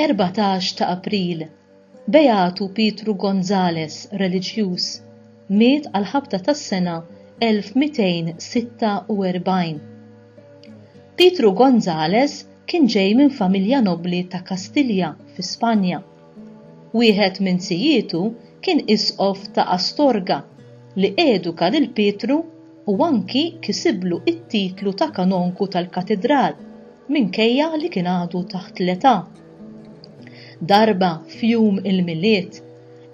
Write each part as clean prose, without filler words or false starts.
14 ta' April, Beatu Pietru Gonzales, reliġjuż, miet għal-ħabta tas-sena 1246. Pietru Gonzales kien ġej minn familja nobli ta' Kastilja fi Spanja. Wieħed minn sijietu kien isqof ta' Astorga li eduka lil Pietru u anki kisiblu it-titlu ta' kanonku tal-katedral minkejja li kien għadu taħt l-età. Darba f'jum il-miliet,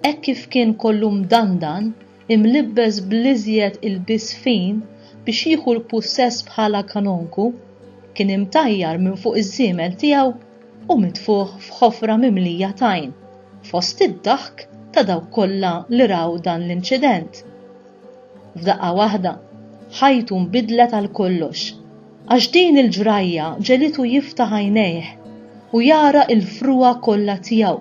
hekk kif kien kollu mdandan, imlibbes bl-iżjed il-bisfin biex jieħu l-pussess bħala kanonku, kien imtajjar minn fuq iż-żiemel tiegħu u mitfuħ f'ħofra mimlija tajn, fost id-daħk ta' dawk kollha li raw dan l-inċident. F'daqqa waħda, ħajtu nbidlet għal kollox, għax din il-ġrajja ġelitu jiftaħ għajnejh u jara il-fruwa kollha tiegħu.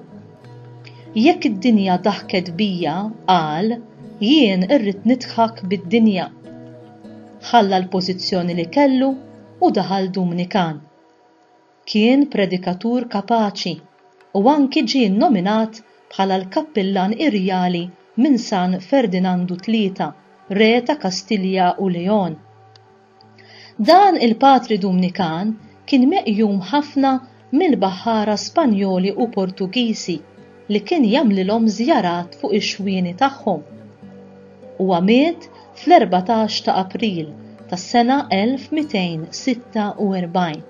Jekk id-dinja daħket bija, qal, jien irrid nidħak bid-dinja. Ħalla l-pożizzjoni li kellu u daħal Dominikan. Kien predikatur kapaċi u anki ġie nominat bħala l-kappillan irjali minn San Ferdinandu III, re ta' Kastilja u Leon. Dan il-Patri Dominikan kien meqjum ħafna mill-baħħara Spanjoli u Portugiżi li kien jagħmlilhom żjarat fuq ix-xwieni tagħhom. Huwa miet fl-14 ta' April tas-sena 1246.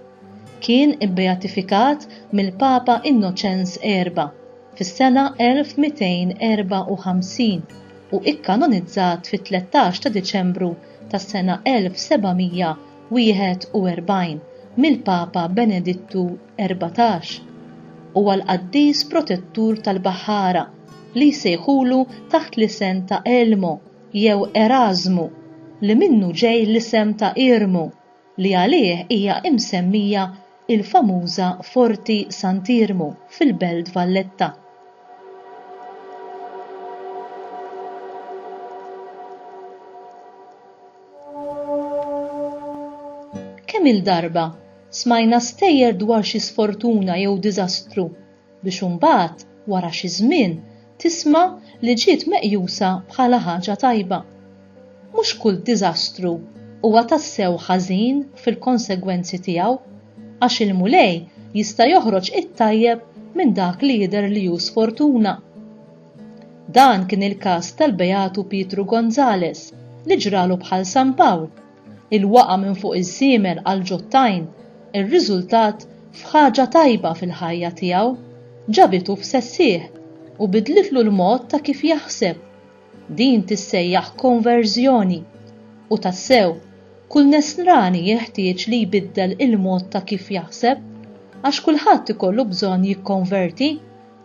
Kien ibbeatifikat mill-Papa Innoċenz IV fis-sena 1254 u ikkanonizzat fit-13 ta' Diċembru tas-sena 1741 mill-Papa Benedittu XIV. Huwa l-Qaddis protettur tal-baħħara li jsejħulu taħt l-isem ta' Elmo jew Erasmu li minnu ġej l-isem ta' Irmu li għalih hija imsemmija il-famuża Forti Sant'Irmu fil-Belt Valletta. Kemm il-darba smajna stejjer dwar xi sfortuna jew diżastru biex imbagħad wara xi żmien tisma' li ġiet meqjusa bħala ħaġa tajba. Mhux kull diżastru huwa tassew ħażin fil-konsegwenzi tiegħu għax il-mulej jista' joħroġ it-tajjeb minn dak li jidher li hu sfortuna. Dan kien il-każ tal-Beatu Pietru Gonzales li ġralu bħal San Pawl, il-waqa' minn fuq iż-żiemel għal ġottajn, ir-riżultat f'ħaġa tajba fil-ħajja tiegħu, ġabitu f'sessieħ u bidlitlu l-mod ta' kif jaħseb. Din tissejjaħ konverżjoni u tassew kull nesrani jeħtieġ li jbiddel il-mod ta' kif jaħseb għax kulħadd ikollu bżonn jikkonverti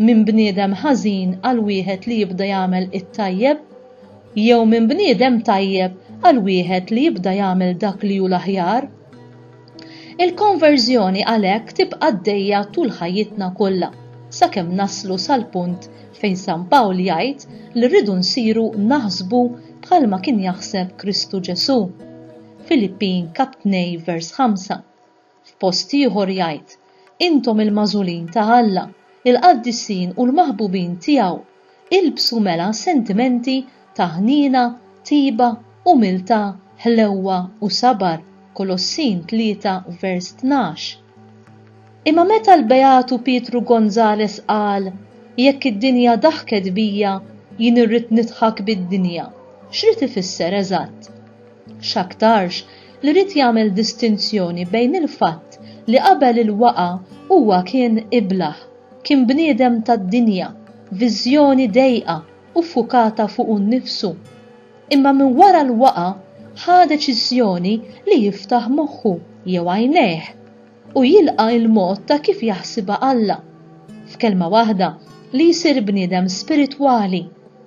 minn bniedem ħażin għal wieħed li jibda jagħmel it-tajjeb jew minn bniedem tajjeb għal wieħed li jibda jagħmel dak li hu l-aħjar. Il-konverżjoni għalhekk tibqa' għaddejja tul ħajjitna kollha sakemm naslu sal-punt fejn San Pawl jgħid li rridu nsiru naħsbu bħalma kien jaħseb Kristu Ġesu. Filippin kap 2 vers 5. F'post ieħor jgħid: Intom il-mażulin ta' Alla, il-qaddissin u l-maħbubin tiegħu, ilbsu mela sentimenti ta' ħnina, tiba, umiltà, ħlewwa u sabar. Kolossin 3 vers 12. Imma meta l-Beatu Pietru Gonzales qal jekk id-dinja daħket bija jien irrid nidħak bid-dinja, x'rid ifisser eżatt? X'aktarx li rrid jagħmel distinzjoni bejn il-fatt li qabel il-waqa' huwa kien iblaħ, kien bniedem tad-dinja, viżjoni dejqa u ffukata fuq innifsu. Imma minn wara l-waqa' ħa deċiżjoni li jiftaħ moħħu jew għajnejh u jilqa' il-mod ta' kif jaħsibha Alla. F'kelma waħda li jsir bniedem spiritwali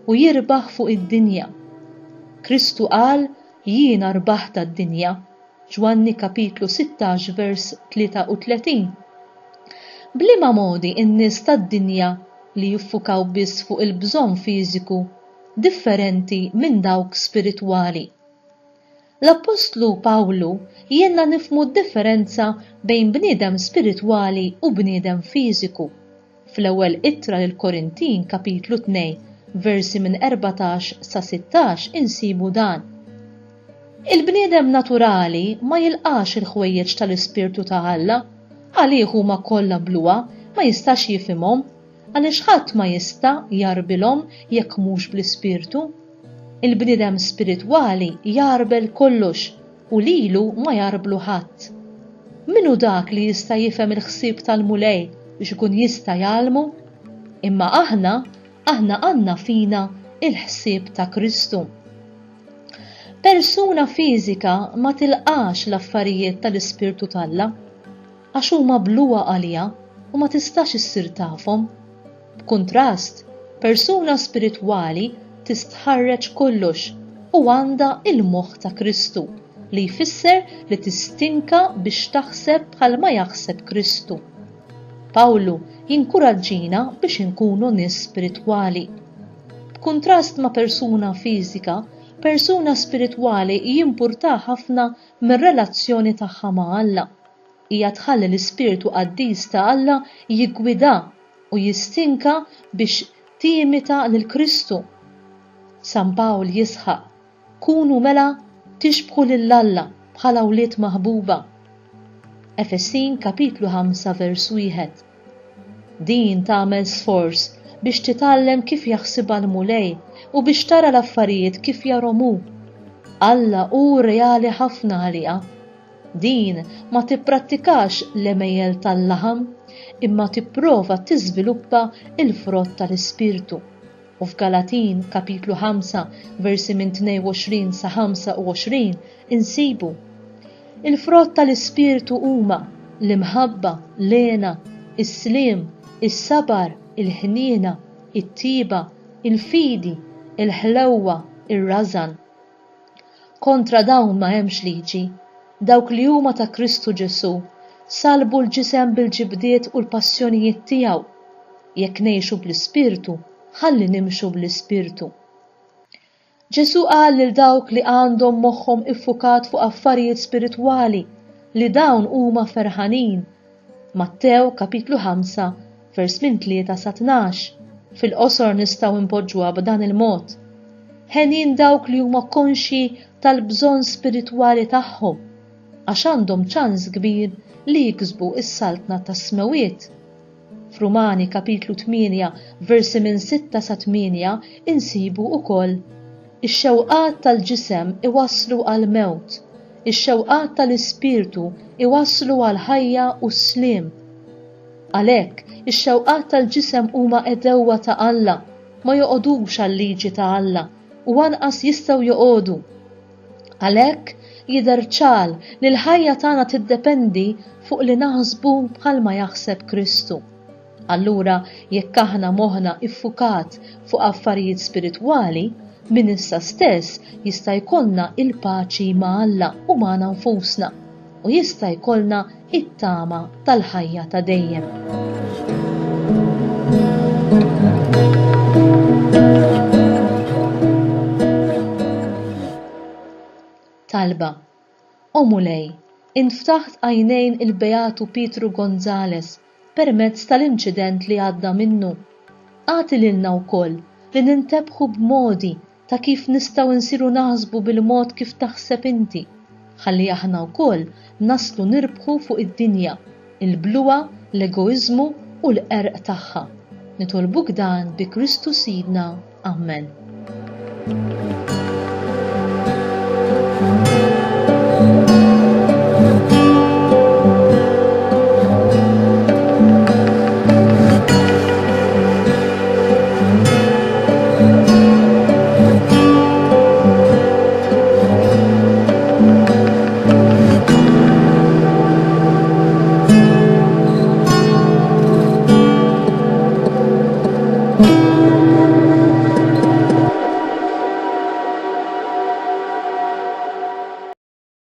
u jirbaħ fuq id-dinja. Kristu qal jiena rbaħt tad-dinja. Ġwanni kapitlu 16 vers 33. Bliema modi in-nies tad-dinja li jiffukaw biss fuq il-bżonn fiżiku differenti minn dawk spiritwali. L-Apostlu Pawlu jenna nifmu d-differenza bejn bniedem spiritwali u bniedem fiżiku. Fl-ewwel ittra lil Korintin kapitlu 2 versi minn 14 sa 16 insibu dan. Il-bniedem naturali ma jilqax il-ħwejjeġ tal-Ispirtu ta' Alla, għalih huma kollha bluha ma jistax jifhimhom, għaliex ħadd ma jista' jarbilhom jekk mhux bl-Ispirtu. Il-bniedem spiritwali jarbel kollox u lilu ma jarblu ħadd. Minu dak li jista' jifhem il-ħsieb tal-mulej biex ikun jista' jgħallmu? Imma aħna għandna fina il-ħsieb ta' Kristu. Persuna fiżika ma tilqax l-affarijiet tal-Ispirtu tal-Alla għax huma bluha għaliha u ma tistax issir tafhom. B'kuntrast, persuna spiritwali tistħarreġ kollox u għandha il-moħħ ta' Kristu li jfisser li tistinka biex taħseb bħal ma jaħseb Kristu. Pawlu jinkoraġġina biex inkunu nies spiritwali. B'kuntrast ma' persuna fiżika, persuna spiritwali jimpurta ħafna mir-relazzjoni tagħha ma' Alla. Hija tħalli l-Ispirtu Qaddis ta' Alla jiggwidha u jistinka biex timita lil Kristu. San Pawl jisħaq: kunu mela tixbħu lil Alla bħala wlied maħbuba. Efesin kapitlu 5 vers 1. Din tagħmel sforz biex titgħallem kif jaħsibha l-mulej u biex tara l-affarijiet kif jarhom hu. Alla hu reali ħafna għaliha. Din ma tippratikax l-emejjel tal-laħam imma tipprova tiżviluppa il-frott tal-Ispirtu. U f'Galatin kapitlu 5 versi minn 22 sa 25 insibu: il-frott tal-Ispirtu huma l-imħabba, l-għena, is-sliem, is-sabar, il-ħniena, it-tiba, il-fidi, il-ħlewwa, ir-rażan. Kontra dawn ma hemmx liġi. Dawk li huma ta' Kristu Ġesu salbu l-ġisem bil-ġibdiet u l-passjonijiet tiegħu. Jekk ngħixu bl-Ispirtu, ħalli nimxu bl-Ispirtu. Ġesu qal lil dawk li għandhom moħħhom iffukat fuq affarijiet spiritwali li dawn huma ferħanin. Mattew kapitlu 5 vers minn 3 sa 12. Fil-qosor nistgħu npoġġuha b'dan il-mod: ħenin dawk li huma konxi tal-bżonn spiritwali tagħhom għax għandhom ċans kbir li jiksbu is-saltna tas-smewiet. F'Rumani kapitlu 8 versi minn 6 sa 8 insibu wkoll: ix-xewqat tal-ġisem iwasslu għal mewt, ix-xewqat tal-Ispirtu iwasslu għal ħajja u sliem. Għalhekk ix-xewqat tal-ġisem huma edewwa ta' Alla, ma joqogħdux għal-liġi ta' Alla u anqas jistgħu joqogħdu. Għalhekk jidher ċar li l-ħajja tagħna tiddependi fuq li naħsbu bħalma jaħseb Kristu. Allura jekk aħna moħħna iffukat fuq affarijiet spiritwali, min issa stess jista' jkollna il-paċi ma' Alla u ma' nfusna u jista' jkollna it-tama tal-ħajja ta' dejjem. Talba: O mulej, inftaħt għajnejn il-Beatu Pietru Gonzales permezz tal-inċident li għadda minnu. Għati lilna wkoll li nintebħu b'modi ta' kif nistgħu nsiru naħsbu bil-mod kif taħseb inti, ħalli aħna wkoll naslu nirbħu fuq id-dinja, il-bluwa, l-egoizmu u l-qerq tagħha. Nitolbuk dan bi Kristu Sidna. Amen.